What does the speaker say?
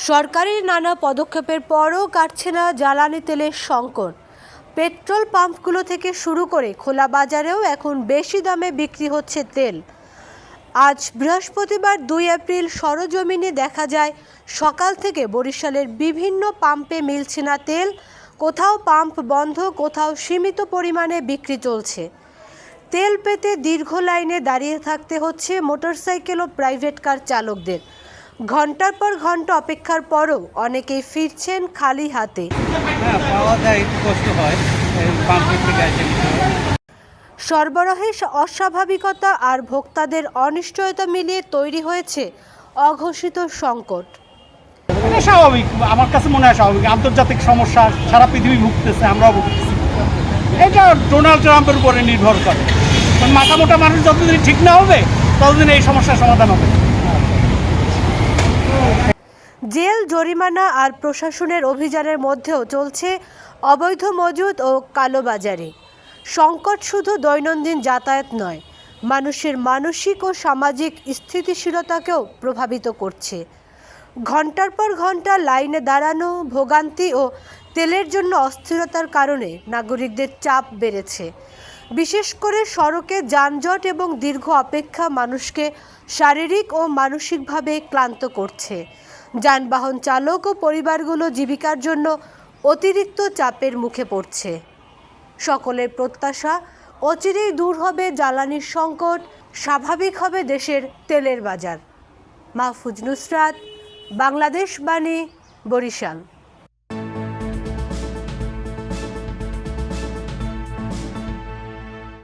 সরকারি নানা পদক্ষেপের পরও কাটছে না জ্বালানি তেলের সংকট। পেট্রোল পাম্পগুলো থেকে শুরু করে খোলা বাজারেও এখন বেশি দামে বিক্রি হচ্ছে তেল। আজ বৃহস্পতিবার 2 এপ্রিল সরজমিনে দেখা যায় সকাল থেকে বরিশালের বিভিন্ন পাম্পে মিলছে না তেল। কোথাও পাম্প বন্ধ, কোথাও সীমিত পরিমাণে বিক্রি চলছে। তেল পেতে দীর্ঘ লাইনে দাঁড়িয়ে থাকতে হচ্ছে মোটরসাইকেল ও প্রাইভেট কার চালকদের। ঘন্টার পর ঘন্টা অপেক্ষার পরও অনেকেই ফিরছেন খালি হাতে। সরবরাহের অস্বাভাবিকতা আর ভোক্তাদের অনিশ্চয়তা মিলিয়ে তৈরি হয়েছে অঘোষিত সংকট। এটা স্বাভাবিক, আমার কাছে মনে হয় স্বাভাবিক। আন্তর্জাতিক সমস্যা, সারা পৃথিবী ভুগতেছে, আমরাও ভুগতেছি। এটা ডোনাল্ড ট্রাম্পের উপরে নির্ভর করে। মাথা মোটা মানুষ যতদিন ঠিক না হবে ততদিন এই সমস্যার সমাধান হবে। জেল, জরিমানা আর প্রশাসনের অভিযানের মধ্যেও চলছে অবৈধ মজুদ ও কালোবাজারি। সংকট শুধু দৈনন্দিন যাতায়াত নয়, মানুষের মানসিক ও সামাজিক স্থিতিশীলতাকেও প্রভাবিত করছে। ঘন্টার পর ঘন্টা লাইনে দাঁড়ানো, ভোগান্তি ও তেলের জন্য অস্থিরতার কারণে নাগরিকদের চাপ বেড়েছে। বিশেষ করে সড়কে যানজট এবং দীর্ঘ অপেক্ষা মানুষকে শারীরিক ও মানসিকভাবে ক্লান্ত করছে। যানবাহন চালক ও পরিবারগুলো জীবিকার জন্য অতিরিক্ত চাপের মুখে পড়ছে। সকলের প্রত্যাশা, অচিরেই দূর হবে জ্বালানির সংকট, স্বাভাবিক হবে দেশের তেলের বাজার। মাহফুজ নুসরাত, বাংলাদেশ বাণী, বরিশাল।